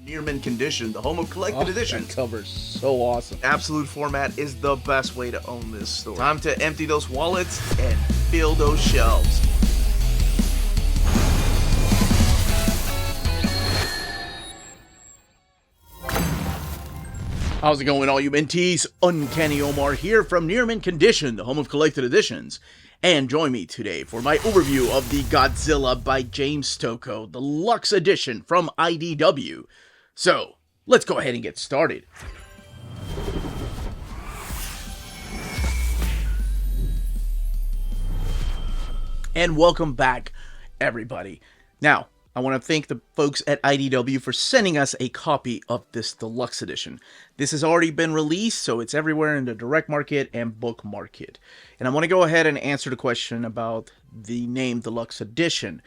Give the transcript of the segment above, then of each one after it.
Near mint condition, the home of collected editions. That cover's so awesome. Absolute format is the best way to own this store. Time to empty those wallets and fill those shelves. How's it going, all you minties? Uncanny Omar here from Near Mint Condition, the home of collected editions. And join me today for my overview of the Godzilla by James Stokoe Deluxe Edition from IDW. So, let's go ahead and get started. And welcome back, everybody. Now, I want to thank the folks at IDW for sending us a copy of this deluxe edition. This has already been released, so it's everywhere in the direct market and book market. And I want to go ahead and answer the question about the name deluxe edition,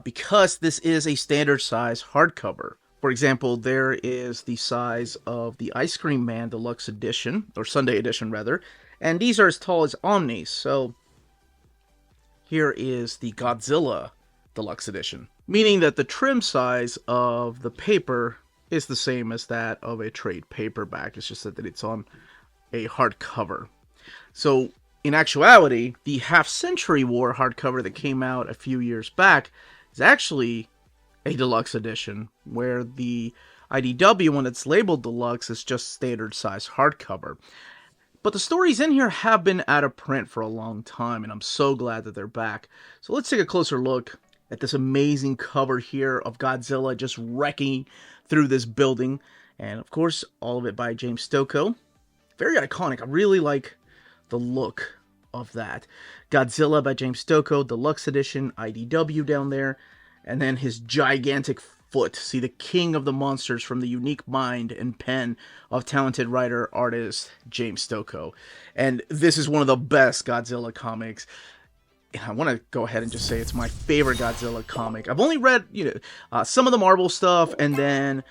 because this is a standard size hardcover. For example, there is the size of the Ice Cream Man deluxe edition, or Sunday edition rather, and these are as tall as Omnis. So here is the Godzilla deluxe edition, meaning that the trim size of the paper is the same as that of a trade paperback. It's just that it's on a hardcover. So in actuality, the Half-Century War hardcover that came out a few years back is actually a deluxe edition, where the IDW one that's labeled deluxe is just standard size hardcover. But the stories in here have been out of print for a long time, and I'm so glad that they're back. So let's take a closer look at this amazing cover here of Godzilla just wrecking through this building. And of course, all of it by James Stokoe. Very iconic. I really like the look of that. Godzilla by James Stokoe, Deluxe Edition, IDW down there. And then his gigantic foot. See, the king of the monsters from the unique mind and pen of talented writer-artist James Stokoe. And this is one of the best Godzilla comics. I want to go ahead and just say it's my favorite Godzilla comic. I've only read, some of the Marvel stuff and then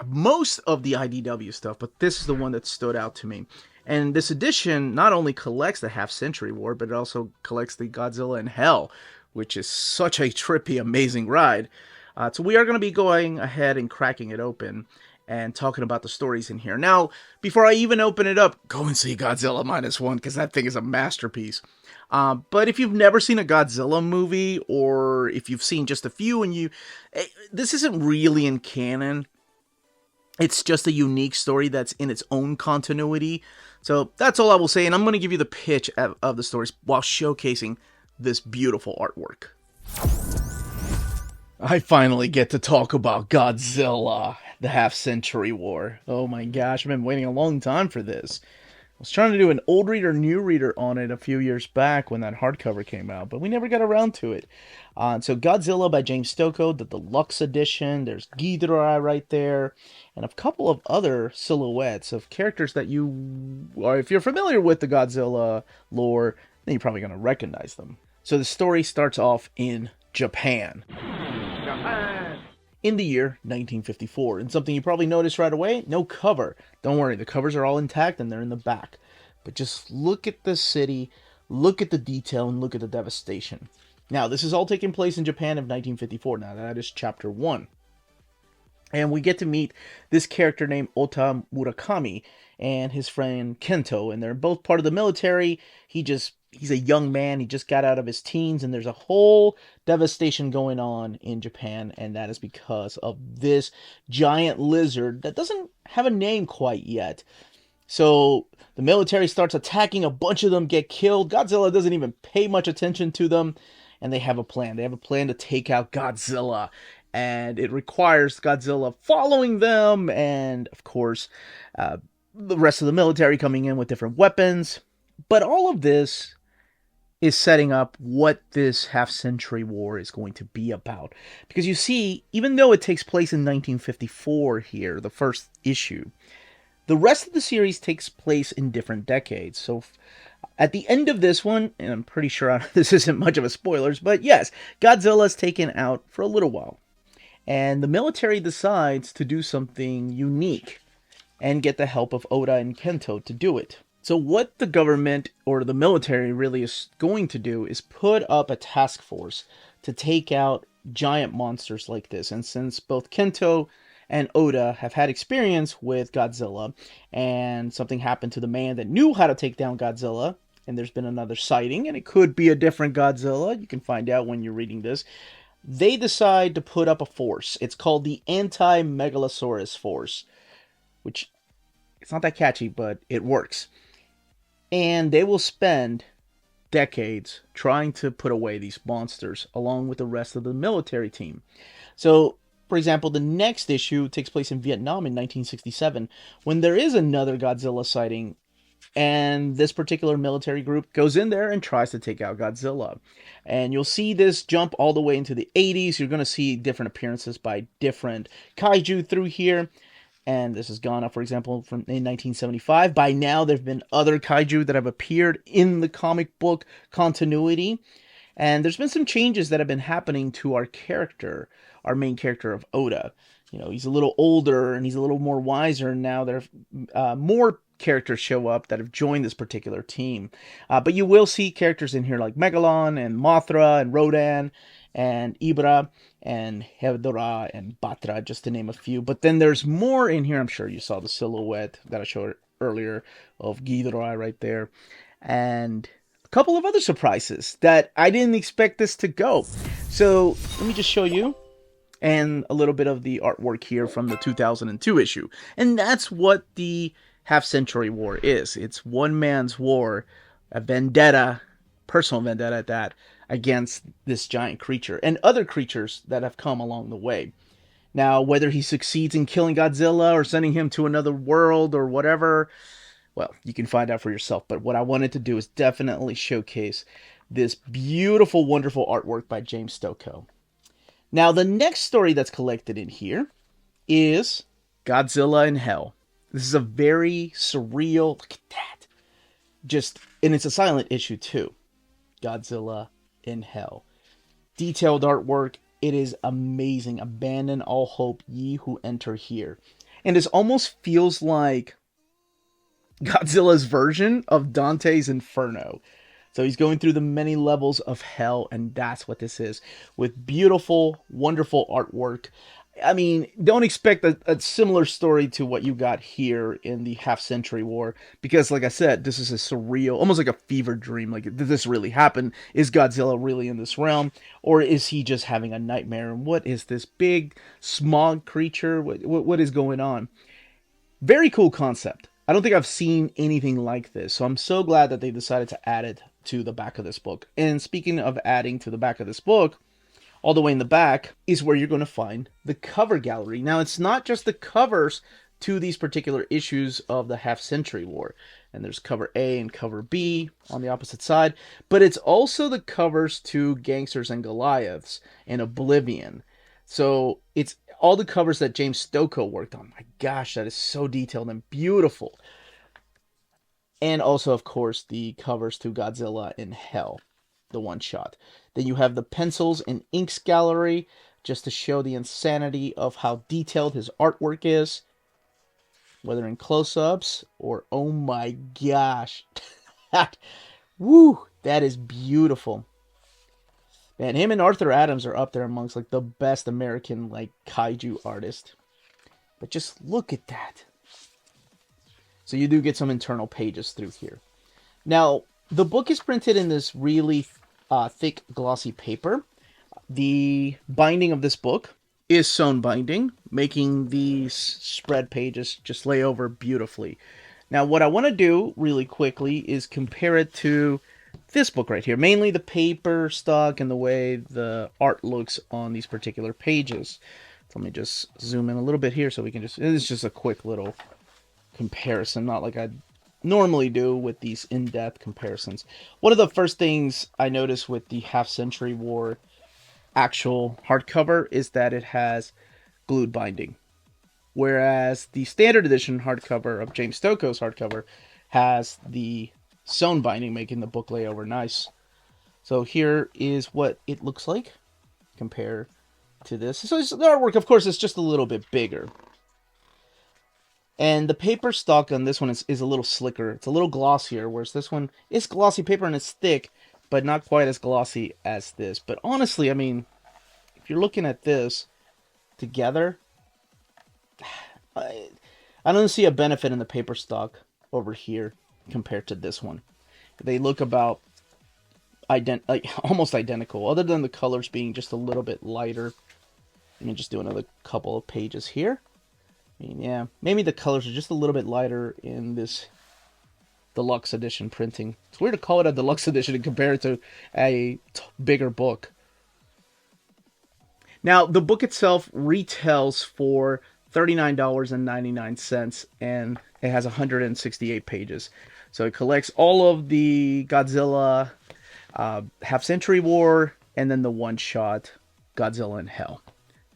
most of the IDW stuff, but this is the one that stood out to me. And this edition not only collects the Half-Century War, but it also collects the Godzilla in Hell, which is such a trippy, amazing ride. So we are going to be going ahead and cracking it open and talking about the stories in here. Now, before I even open it up, go and see Godzilla -1, because that thing is a masterpiece. But if you've never seen a Godzilla movie, or if you've seen just a few and this isn't really in canon. It's just a unique story that's in its own continuity. So that's all I will say, and I'm going to give you the pitch of the stories while showcasing this beautiful artwork. I finally get to talk about Godzilla, the Half-Century War. Oh my gosh, I've been waiting a long time for this. I was trying to do an old reader, new reader on it a few years back when that hardcover came out, but we never got around to it. So Godzilla by James Stokoe, the deluxe edition. There's Ghidorah right there, and a couple of other silhouettes of characters that if you're familiar with the Godzilla lore, then you're probably going to recognize them. So the story starts off in Japan. In the year 1954, and something you probably noticed right away, no cover. Don't worry, the covers are all intact and they're in the back. But just look at the city, look at the detail, and look at the devastation. Now, this is all taking place in Japan of 1954. Now, that is chapter 1. And we get to meet this character named Ota Murakami and his friend Kento, and they're both part of the military. He's a young man, he just got out of his teens, and there's a whole devastation going on in Japan, and that is because of this giant lizard that doesn't have a name quite yet. So the military starts attacking, a bunch of them get killed, Godzilla doesn't even pay much attention to them, and they have a plan. They have a plan to take out Godzilla, and it requires Godzilla following them, and of course, the rest of the military coming in with different weapons. But all of this is setting up what this half-century war is going to be about. Because you see, even though it takes place in 1954 here, the first issue, the rest of the series takes place in different decades. So at the end of this one, and I'm pretty sure this isn't much of a spoilers, but yes, Godzilla's taken out for a little while. And the military decides to do something unique and get the help of Oda and Kento to do it. So what the government or the military really is going to do is put up a task force to take out giant monsters like this. And since both Kento and Oda have had experience with Godzilla, and something happened to the man that knew how to take down Godzilla, and there's been another sighting, and it could be a different Godzilla. You can find out when you're reading this. They decide to put up a force. It's called the Anti-Megalosaurus force, which it's not that catchy, but it works. And they will spend decades trying to put away these monsters along with the rest of the military team. So, for example, the next issue takes place in Vietnam in 1967 when there is another Godzilla sighting, and this particular military group goes in there and tries to take out Godzilla. And you'll see this jump all the way into the 80s. You're going to see different appearances by different kaiju through here. And this is Ghana, for example, from in 1975. By now, there have been other kaiju that have appeared in the comic book continuity. And there's been some changes that have been happening to our character, our main character of Oda. You know, he's a little older and he's a little more wiser. And now there are more characters show up that have joined this particular team. But you will see characters in here like Megalon and Mothra and Rodan and Ibra and Hedorah and Batra, just to name a few. But then there's more in here. I'm sure you saw the silhouette that I showed earlier of Ghidorah right there. And a couple of other surprises that I didn't expect this to go. So let me just show you. And a little bit of the artwork here from the 2002 issue. And that's what the half-century war is. It's one man's war, a vendetta, personal vendetta at that, against this giant creature and other creatures that have come along the way. Now, whether he succeeds in killing Godzilla or sending him to another world or whatever, well, you can find out for yourself. But what I wanted to do is definitely showcase this beautiful, wonderful artwork by James Stokoe. Now, the next story that's collected in here is Godzilla in Hell. This is a very surreal, look at that. And it's a silent issue too. Godzilla in Hell. Detailed artwork. It is amazing. Abandon all hope, ye who enter here. And this almost feels like Godzilla's version of Dante's Inferno. So he's going through the many levels of hell, and that's what this is. With beautiful, wonderful artwork. I mean, don't expect a similar story to what you got here in the half-century war. Because, like I said, this is a surreal, almost like a fever dream. Like, did this really happen? Is Godzilla really in this realm? Or is he just having a nightmare? And what is this big smog creature? What is going on? Very cool concept. I don't think I've seen anything like this. So I'm so glad that they decided to add it to the back of this book. And speaking of adding to the back of this book, all the way in the back is where you're going to find the cover gallery. Now, it's not just the covers to these particular issues of the half-century war. And there's cover A and cover B on the opposite side. But it's also the covers to Gangsters and Goliaths and Oblivion. So it's all the covers that James Stokoe worked on. My gosh, that is so detailed and beautiful. And also, of course, the covers to Godzilla in Hell, the one-shot. Then you have the pencils and inks gallery, just to show the insanity of how detailed his artwork is. Whether in close-ups or, oh my gosh. Woo, that is beautiful. Man, him and Arthur Adams are up there amongst like the best American like kaiju artists. But just look at that. So you do get some internal pages through here. Now, the book is printed in this really thick, glossy paper. The binding of this book is sewn binding, making these spread pages just lay over beautifully. Now, what I want to do really quickly is compare it to this book right here. Mainly the paper stock and the way the art looks on these particular pages. So let me just zoom in a little bit here so we can just... It's just a quick little comparison, not like I normally do with these in-depth comparisons. One of the first things I noticed with the half-century war actual hardcover is that it has glued binding. Whereas the standard edition hardcover of James Stokoe's hardcover has the sewn binding, making the book lay over nice. So here is what it looks like compared to this. So the artwork, of course, is just a little bit bigger. And the paper stock on this one is a little slicker. It's a little glossier, whereas this one is glossy paper and it's thick, but not quite as glossy as this. But honestly, I mean, if you're looking at this together, I don't see a benefit in the paper stock over here compared to this one. They look about almost identical, other than the colors being just a little bit lighter. Let me just do another couple of pages here. I mean, yeah, maybe the colors are just a little bit lighter in this deluxe edition printing. It's weird to call it a deluxe edition and compare it to a bigger book. Now, the book itself retails for $39.99, and it has 168 pages. So it collects all of the Godzilla, Half-Century War, and then the one-shot Godzilla in Hell.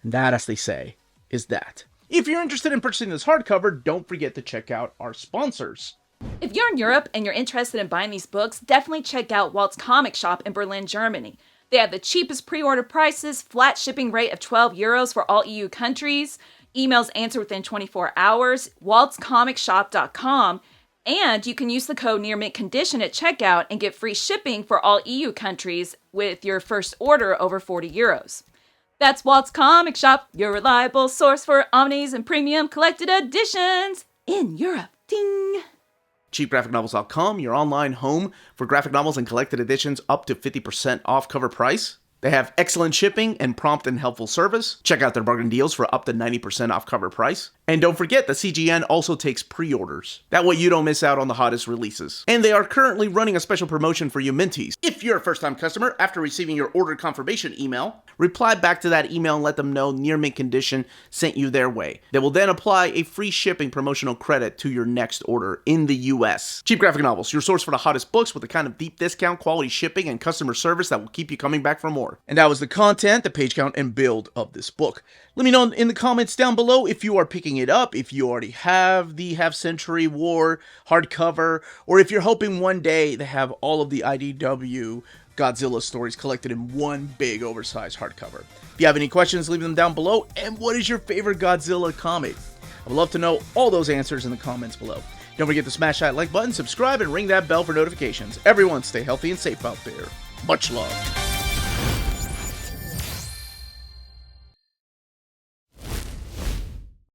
And that, as they say, is that. If you're interested in purchasing this hardcover, don't forget to check out our sponsors. If you're in Europe and you're interested in buying these books, definitely check out Walt's Comic Shop in Berlin, Germany. They have the cheapest pre-order prices, flat shipping rate of €12 for all EU countries, emails answered within 24 hours, waltscomicshop.com, and you can use the code nearmintcon at checkout and get free shipping for all EU countries with your first order over €40. That's Walt's Comic Shop, your reliable source for omnis and premium collected editions in Europe. Ding! cheapgraphicnovels.com, your online home for graphic novels and collected editions up to 50% off cover price. They have excellent shipping and prompt and helpful service. Check out their bargain deals for up to 90% off cover price. And don't forget, the CGN also takes pre-orders. That way you don't miss out on the hottest releases. And they are currently running a special promotion for you Minties. If you're a first-time customer, after receiving your order confirmation email, reply back to that email and let them know Near Mint Condition sent you their way. They will then apply a free shipping promotional credit to your next order in the US. Cheap Graphic Novels, your source for the hottest books with the kind of deep discount, quality shipping, and customer service that will keep you coming back for more. And that was the content, the page count, and build of this book. Let me know in the comments down below if you are picking it up, if you already have the Half-Century War hardcover, or if you're hoping one day to have all of the IDW Godzilla stories collected in one big oversized hardcover. If you have any questions, leave them down below. And what is your favorite Godzilla comic? I would love to know all those answers in the comments below. Don't forget to smash that like button, subscribe, and ring that bell for notifications. Everyone stay healthy and safe out there. Much love.